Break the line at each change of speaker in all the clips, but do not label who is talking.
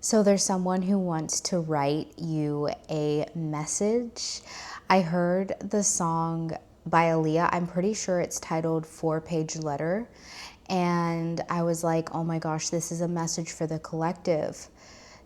So there's someone who wants to write you a message. I heard the song by Aaliyah. I'm pretty sure it's titled 4-Page Letter. And I was like, oh my gosh, this is a message for the collective.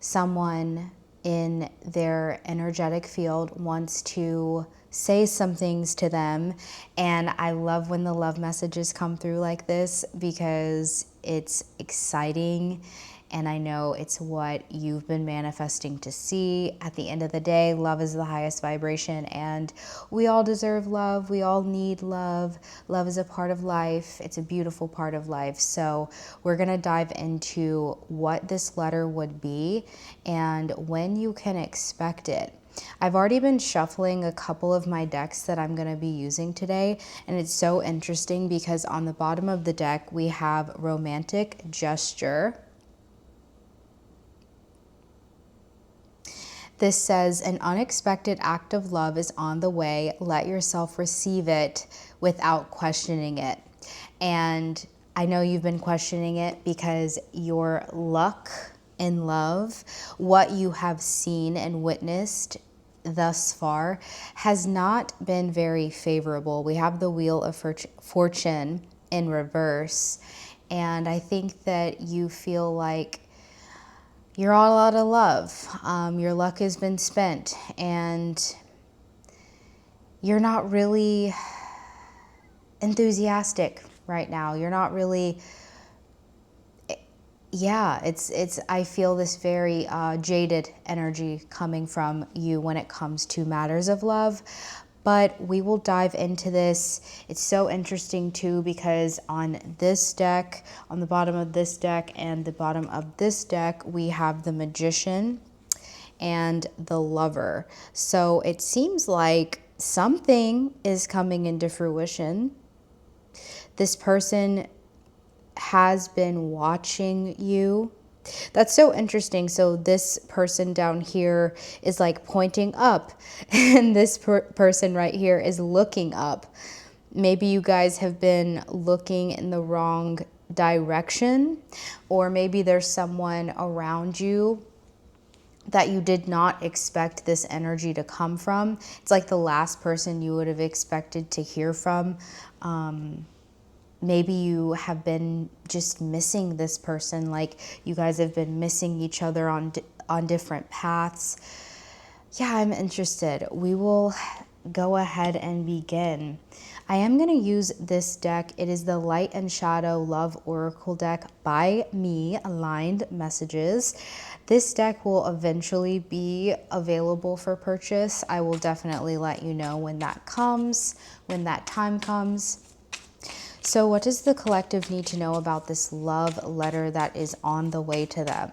Someone in their energetic field wants to say some things to them. And I love when the love messages come through like this because it's exciting. And I know it's what you've been manifesting to see. At the end of the day, love is the highest vibration, and we all deserve love. We all need love. Love is a part of life. It's a beautiful part of life. So we're going to dive into what this letter would be and when you can expect it. I've already been shuffling a couple of my decks that I'm going to be using today, and it's so interesting because on the bottom of the deck we have romantic gesture. This says, an unexpected act of love is on the way. Let yourself receive it without questioning it. And I know you've been questioning it because your luck in love, what you have seen and witnessed thus far, has not been very favorable. We have the Wheel of Fortune in reverse. And I think that you feel like you're all out of love. Your luck has been spent, and you're not really enthusiastic right now. You're not really, yeah, it's. I feel this very jaded energy coming from you when it comes to matters of love. But we will dive into this. It's so interesting too because on this deck, on the bottom of this deck and the bottom of this deck, we have the Magician and the Lover. So it seems like something is coming into fruition. This person has been watching you. That's so interesting. So this person down here is like pointing up, and this person right here is looking up. Maybe you guys have been looking in the wrong direction, or maybe there's someone around you that you did not expect this energy to come from. It's like the last person you would have expected to hear from. Maybe you have been just missing this person, like you guys have been missing each other on different paths. Yeah, I'm interested. We will go ahead and begin. I am going to use this deck. It is the Light and Shadow Love Oracle deck by me, Aligned Messages. This deck will eventually be available for purchase. I will definitely let you know when that comes, when that time comes. So what does the collective need to know about this love letter that is on the way to them?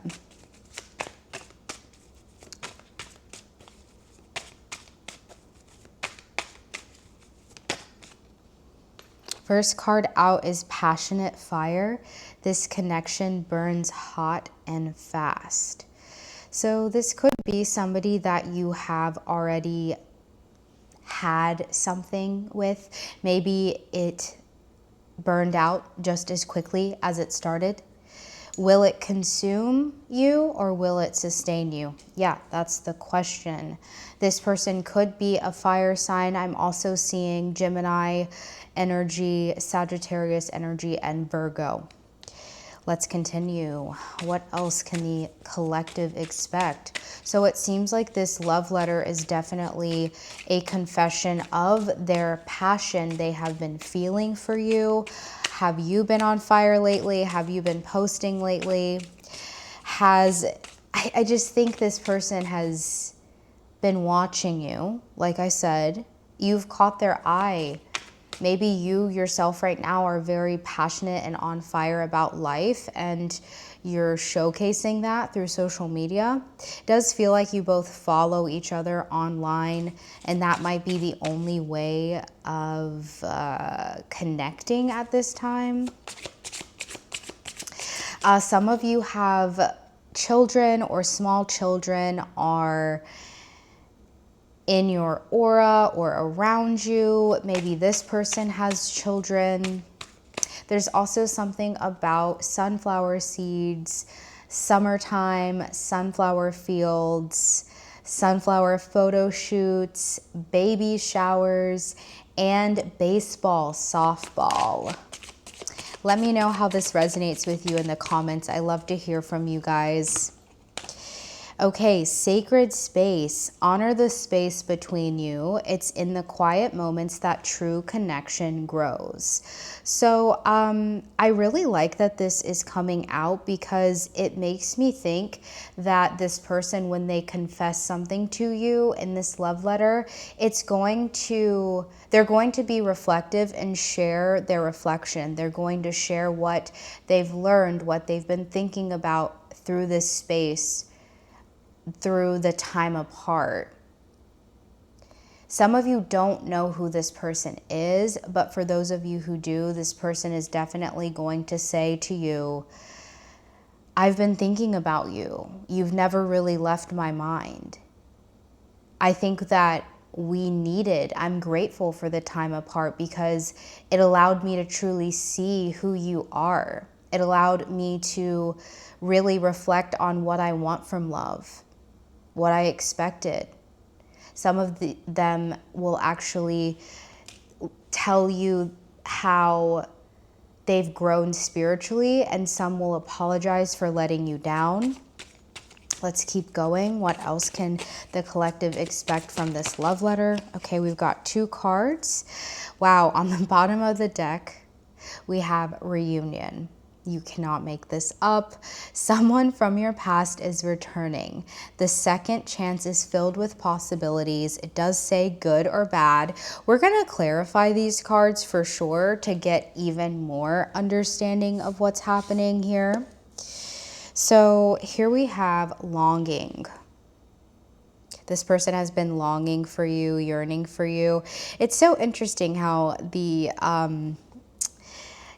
First card out is Passionate Fire. This connection burns hot and fast. So this could be somebody that you have already had something with. Maybe it burned out just as quickly as it started. Will it consume you or will it sustain you? Yeah, that's the question. This person could be a fire sign. I'm also seeing Gemini energy, Sagittarius energy, and Virgo. Let's continue. What else can the collective expect? So it seems like this love letter is definitely a confession of their passion they have been feeling for you. Have you been on fire lately? Have you been posting lately? I just think this person has been watching you. Like I said, you've caught their eye. Maybe you yourself right now are very passionate and on fire about life, and you're showcasing that through social media. It does feel like you both follow each other online, and that might be the only way of connecting at this time. Some of you have children or small children are in your aura or around you. Maybe this person has children. There's also something about sunflower seeds, summertime, sunflower fields, sunflower photo shoots, baby showers, and baseball, softball. Let me know how this resonates with you in the comments. I love to hear from you guys. Okay, sacred space. Honor the space between you. It's in the quiet moments that true connection grows. So I really like that this is coming out because it makes me think that this person, when they confess something to you in this love letter, they're going to be reflective and share their reflection. They're going to share what they've learned, what they've been thinking about through this space, through the time apart. Some of you don't know who this person is, but for those of you who do, this person is definitely going to say to you, I've been thinking about you. You've never really left my mind. I think that I'm grateful for the time apart because it allowed me to truly see who you are. It allowed me to really reflect on what I want from love, what I expected. Some of them will actually tell you how they've grown spiritually, and some will apologize for letting you down. Let's keep going. What else can the collective expect from this love letter? Okay, we've got 2 cards. Wow, on the bottom of the deck, we have reunion. You cannot make this up. Someone from your past is returning. The second chance is filled with possibilities. It does say good or bad. We're going to clarify these cards for sure to get even more understanding of what's happening here. So here we have longing. This person has been longing for you, yearning for you. It's so interesting how the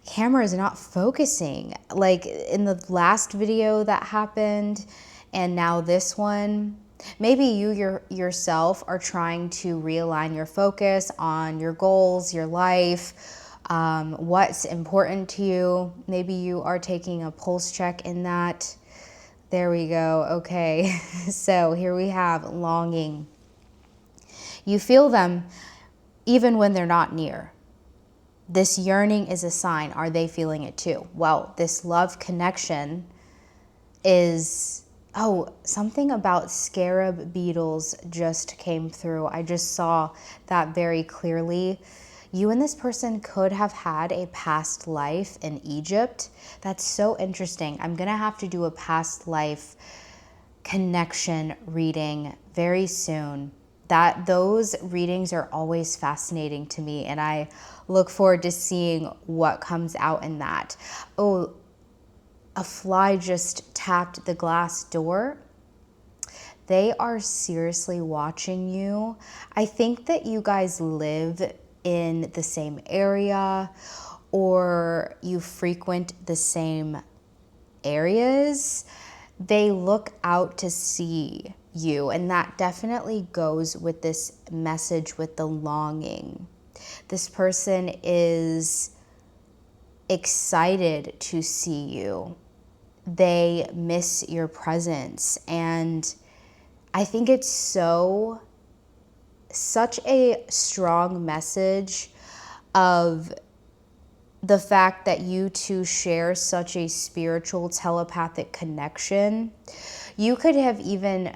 camera is not focusing. Like in the last video that happened and now this one, maybe you yourself are trying to realign your focus on your goals, your life, what's important to you. Maybe you are taking a pulse check in that. There we go. Okay. So here we have longing. You feel them even when they're not near. This yearning is a sign. Are they feeling it too? Well, this love connection is, something about scarab beetles just came through. I just saw that very clearly. You and this person could have had a past life in Egypt. That's so interesting. I'm going to have to do a past life connection reading very soon. Those readings are always fascinating to me, and I look forward to seeing what comes out in that. Oh, a fly just tapped the glass door. They are seriously watching you. I think that you guys live in the same area or you frequent the same areas. They look out to see you, and that definitely goes with this message with the longing. This person is excited to see you. They miss your presence, and I think it's such a strong message of the fact that you two share such a spiritual telepathic connection. You could have even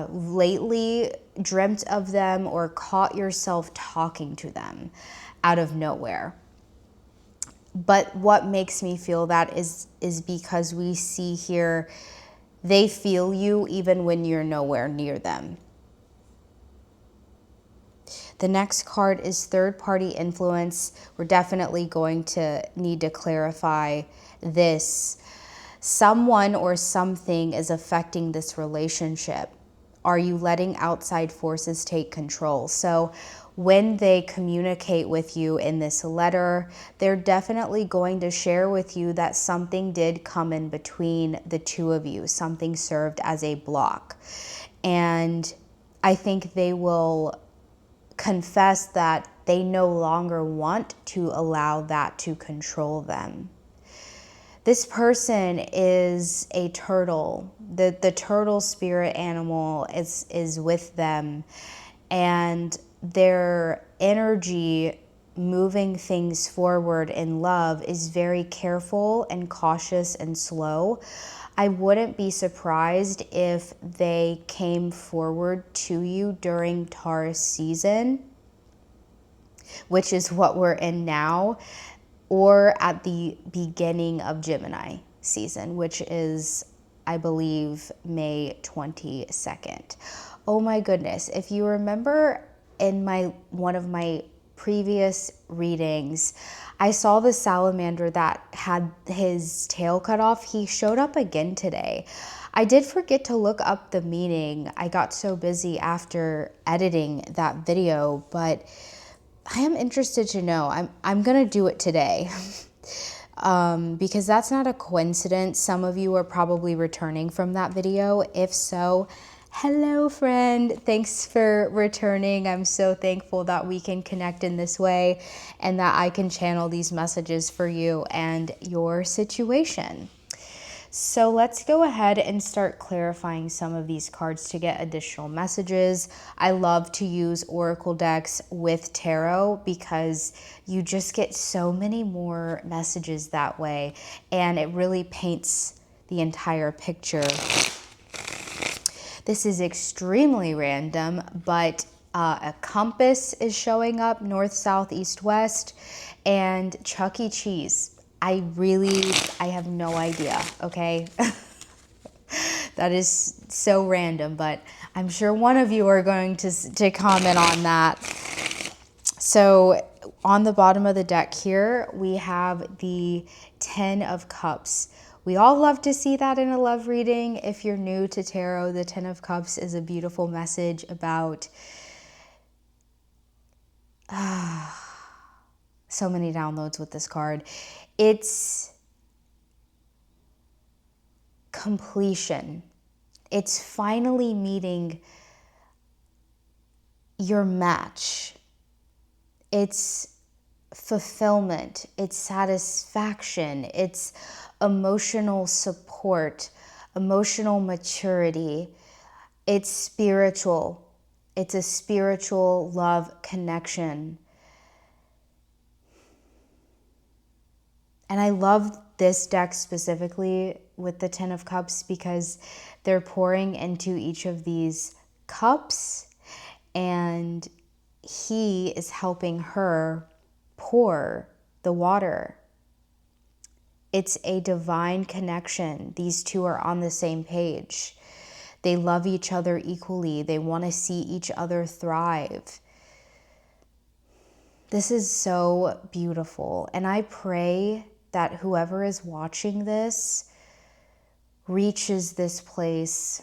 lately dreamt of them or caught yourself talking to them out of nowhere. But what makes me feel that is because we see here, they feel you even when you're nowhere near them. The next card is third-party influence. We're definitely going to need to clarify this. Someone or something is affecting this relationship. Are you letting outside forces take control? So when they communicate with you in this letter, they're definitely going to share with you that something did come in between the two of you. Something served as a block. And I think they will confess that they no longer want to allow that to control them. This person is a turtle. The turtle spirit animal is with them, and their energy moving things forward in love is very careful and cautious and slow. I wouldn't be surprised if they came forward to you during Taurus season, which is what we're in now, or at the beginning of Gemini season, which is, I believe, May 22nd. Oh my goodness. If you remember in one of my previous readings, I saw the salamander that had his tail cut off. He showed up again today. I did forget to look up the meaning. I got so busy after editing that video, but I am interested to know. I'm gonna do it today. Because that's not a coincidence. Some of you are probably returning from that video. If so, hello friend, thanks for returning. I'm so thankful that we can connect in this way and that I can channel these messages for you and your situation. So let's go ahead and start clarifying some of these cards to get additional messages. I love to use Oracle decks with tarot because you just get so many more messages that way, and it really paints the entire picture. This is extremely random, but a compass is showing up, north, south, east, west, and Chuck E. Cheese. I have no idea, okay? That is so random, but I'm sure one of you are going to comment on that. So on the bottom of the deck here, we have the 10 of Cups. We all love to see that in a love reading. If you're new to tarot, the 10 of Cups is a beautiful message about so many downloads with this card. It's completion. It's finally meeting your match. It's fulfillment. It's satisfaction. It's emotional support, emotional maturity. It's spiritual. It's a spiritual love connection. And I love this deck specifically with the 10 of Cups because they're pouring into each of these cups and he is helping her pour the water. It's a divine connection. These two are on the same page. They love each other equally. They want to see each other thrive. This is so beautiful. And I pray that whoever is watching this reaches this place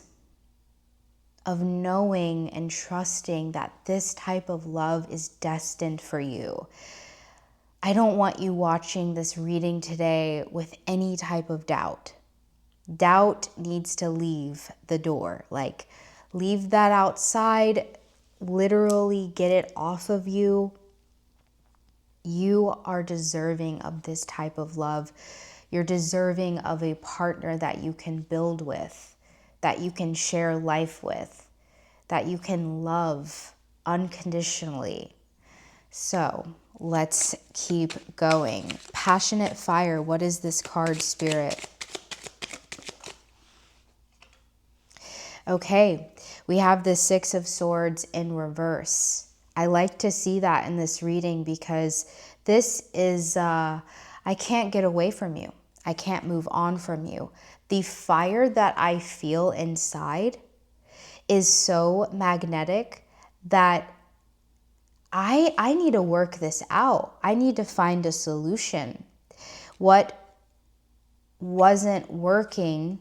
of knowing and trusting that this type of love is destined for you. I don't want you watching this reading today with any type of doubt. Doubt needs to leave the door. Like, leave that outside, literally get it off of you. You are deserving of this type of love. You're deserving of a partner that you can build with, that you can share life with, that you can love unconditionally. So let's keep going. Passionate fire. What is this card, Spirit? Okay, we have the 6 of Swords in reverse. I like to see that in this reading because this is, I can't get away from you. I can't move on from you. The fire that I feel inside is so magnetic that I need to work this out. I need to find a solution. What wasn't working,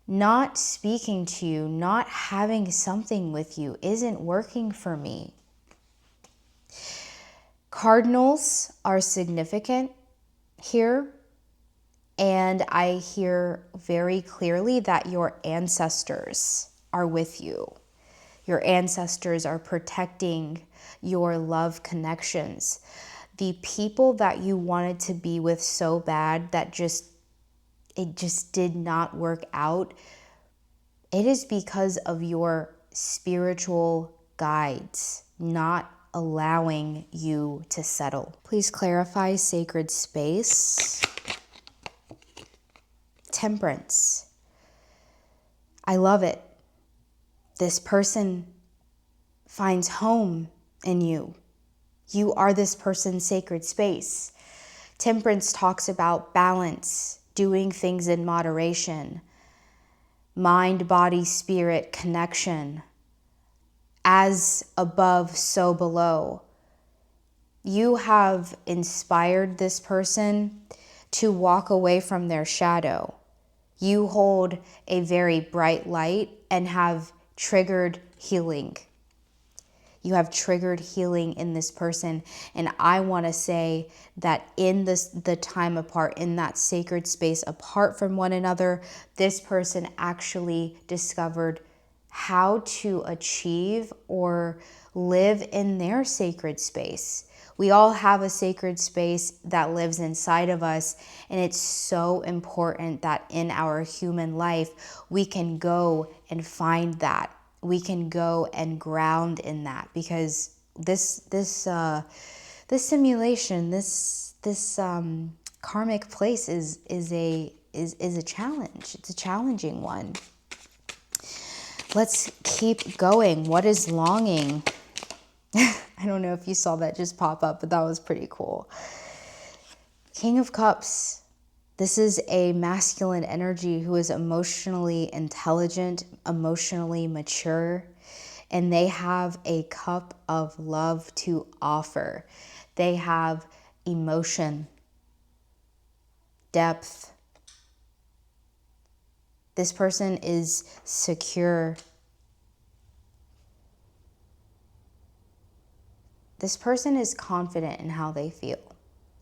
not speaking to you, not having something with you isn't working for me. Cardinals are significant here, and I hear very clearly that your ancestors are with you. Your ancestors are protecting your love connections. The people that you wanted to be with so bad that it just did not work out, it is because of your spiritual guides not allowing you to settle. Please clarify sacred space. Temperance. I love it. This person finds home in you. You are this person's sacred space. Temperance talks about balance, doing things in moderation, mind, body, spirit connection. As above, so below. You have inspired this person to walk away from their shadow. You hold a very bright light and have triggered healing. You have triggered healing in this person. And I want to say that in the time apart, in that sacred space apart from one another, this person actually discovered how to achieve or live in their sacred space. We all have a sacred space that lives inside of us, and it's so important that in our human life, we can go and find that. We can go and ground in that, because this simulation, this karmic place is a challenge. It's a challenging one. Let's keep going. What is longing? I don't know if you saw that just pop up, but that was pretty cool. King of Cups. This is a masculine energy who is emotionally intelligent, emotionally mature, and they have a cup of love to offer. They have emotion, depth. This person is secure. This person is confident in how they feel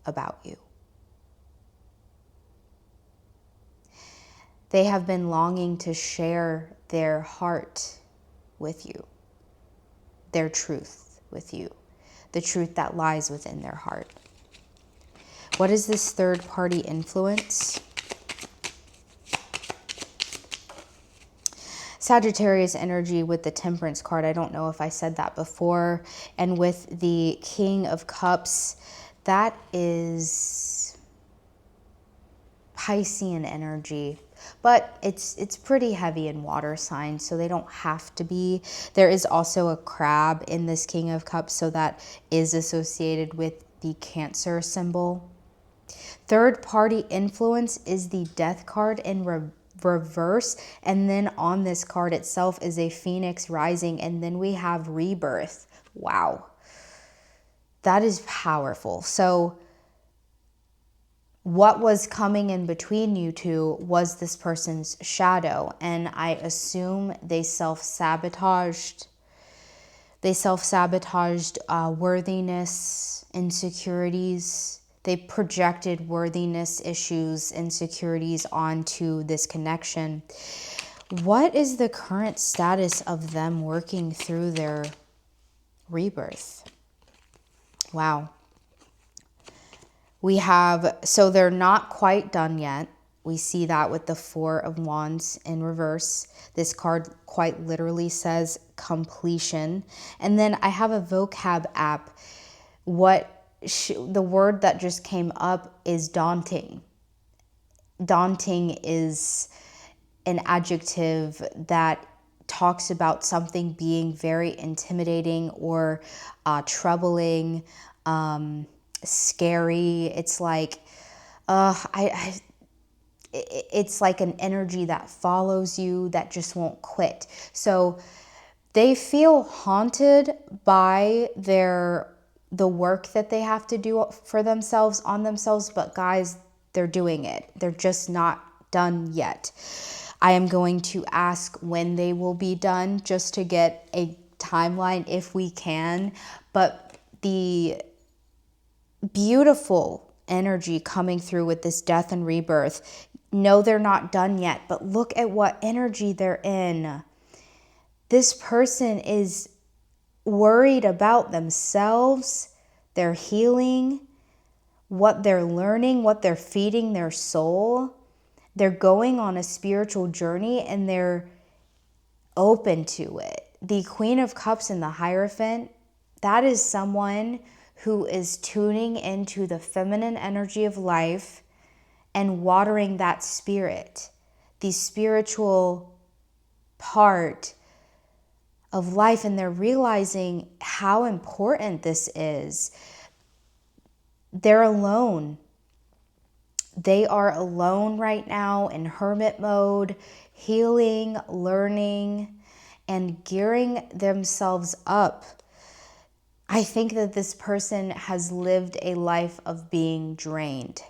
about you. They have been longing to share their heart with you, their truth with you, the truth that lies within their heart. What is this third party influence? Sagittarius energy with the Temperance card. I don't know if I said that before. And with the King of Cups, that is Piscean energy. But it's pretty heavy in water signs, so they don't have to be. There is also a crab in this King of Cups, so that is associated with the Cancer symbol. Third party influence is the Death card in reverse, and then on this card itself is a Phoenix rising, and then we have rebirth. Wow, that is powerful. So what was coming in between you two was this person's shadow, and I assume they self-sabotaged. They self-sabotaged worthiness, insecurities. They projected worthiness issues, insecurities onto this connection. What is the current status of them working through their rebirth? Wow. We have, so they're not quite done yet. We see that with the Four of Wands in reverse. This card quite literally says completion. And then I have a vocab app. The word that just came up is daunting. Daunting is an adjective that talks about something being very intimidating or troubling, scary. It's like, it's like an energy that follows you that just won't quit. So they feel haunted by the work that they have to do for themselves, on themselves, but guys, they're doing it. They're just not done yet. I am going to ask when they will be done just to get a timeline if we can, but the beautiful energy coming through with this death and rebirth. No, they're not done yet, but look at what energy they're in. This person is worried about themselves. they're healing, what they're learning, what they're feeding their soul. They're going on a spiritual journey and they're open to it. The Queen of Cups and the Hierophant, that is someone who is tuning into the feminine energy of life and watering that spirit, the spiritual part of life. And they're realizing how important this is. They're alone. They are alone right now in hermit mode, healing, learning, and gearing themselves up. I think that this person has lived a life of being drained.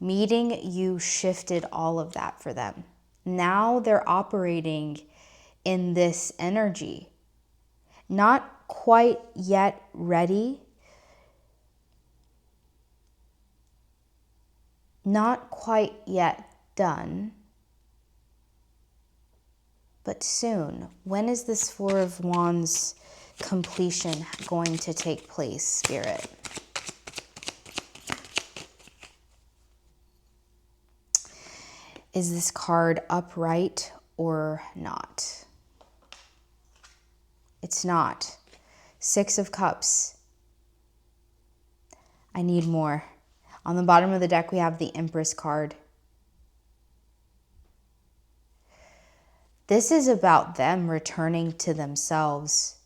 Meeting you shifted all of that for them. Now they're operating in this energy. Not quite yet ready. Not quite yet done. But soon. When is this Four of Wands completion going to take place, Spirit? Is this card upright or not? It's not. Six of Cups. I need more. On the bottom of the deck, we have the Empress card. This is about them returning to themselves,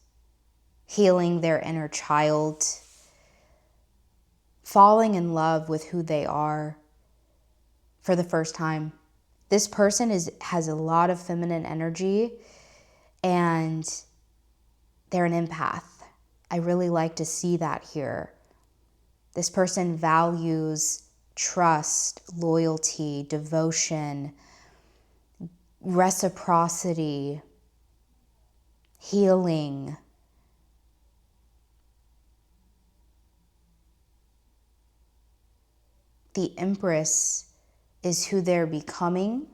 healing their inner child, falling in love with who they are for the first time. This person has a lot of feminine energy and they're an empath. I really like to see that here. This person values trust, loyalty, devotion, reciprocity, healing. The Empress is who they're becoming.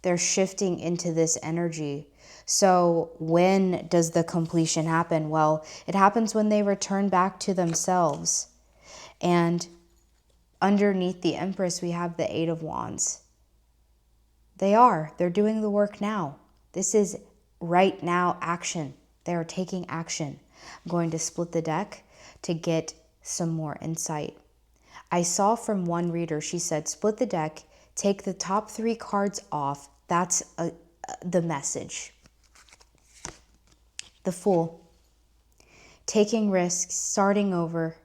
They're shifting into this energy. So when does the completion happen? Well, it happens when they return back to themselves. And underneath the Empress, we have the Eight of Wands. They're doing the work now. This is right now action. They are taking action. I'm going to split the deck to get some more insight. I saw from one reader, she said, split the deck, take the top 3 cards off. That's the message. The Fool. Taking risks, starting over,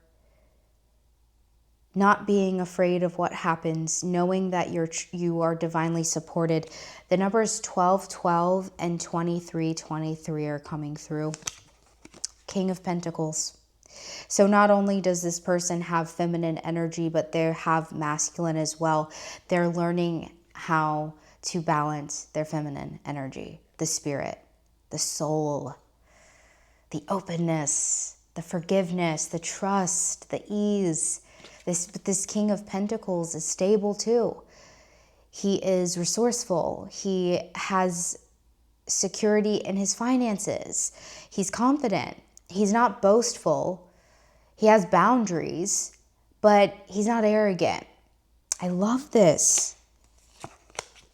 not being afraid of what happens, knowing that you are divinely supported. The numbers 12, 12, and 23, 23 are coming through. King of Pentacles. So not only does this person have feminine energy, but they have masculine as well. They're learning how to balance their feminine energy, the spirit, the soul, the openness, the forgiveness, the trust, the ease. This King of Pentacles is stable too. He is resourceful. He has security in his finances. He's confident. He's not boastful. He has boundaries, but he's not arrogant. I love this.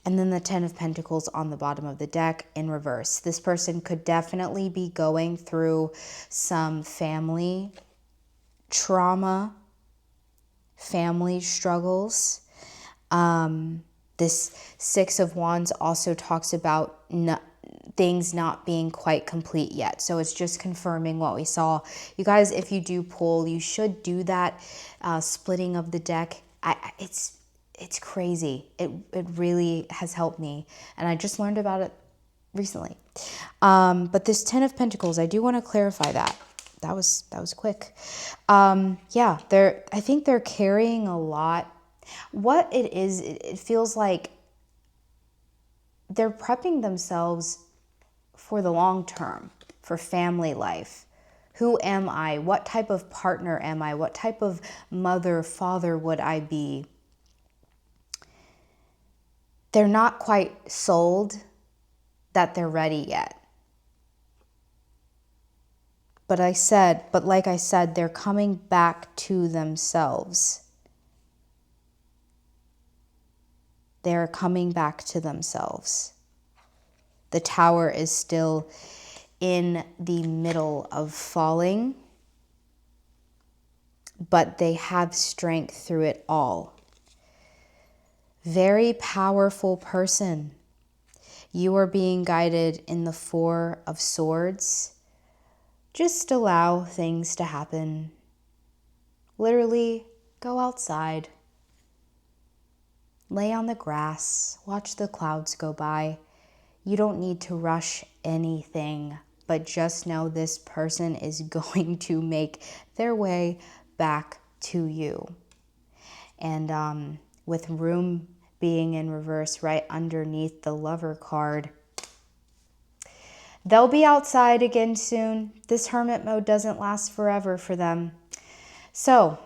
And then the Ten of Pentacles on the bottom of the deck in reverse. This person could definitely be going through some family trauma, family struggles. This Six of Wands also talks about things not being quite complete yet. So it's just confirming what we saw. You guys, if you do pull, you should do that splitting of the deck. It's crazy. It really has helped me. And I just learned about it recently. But this Ten of Pentacles, I do want to clarify that. That was quick. Yeah, I think they're carrying a lot. What it is, it feels like they're prepping themselves for the long term, for family life. Who am I? What type of partner am I? What type of mother, father would I be? They're not quite sold that they're ready yet. But like I said, they're coming back to themselves. They're coming back to themselves. The tower is still in the middle of falling, but they have strength through it all. Very powerful person. You are being guided in the Four of Swords. Just allow things to happen. Literally, go outside. Lay on the grass. Watch the clouds go by. You don't need to rush anything, but just know this person is going to make their way back to you. And with Room being in reverse right underneath the Lover card, they'll be outside again soon. This hermit mode doesn't last forever for them. So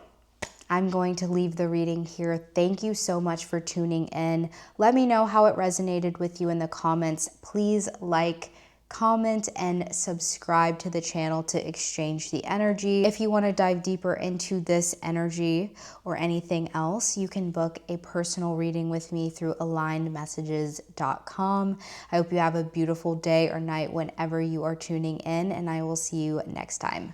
I'm going to leave the reading here. Thank you so much for tuning in. Let me know how it resonated with you in the comments. Please like, comment, and subscribe to the channel to exchange the energy. If you want to dive deeper into this energy or anything else, you can book a personal reading with me through alignedmessages.com. I hope you have a beautiful day or night whenever you are tuning in, and I will see you next time.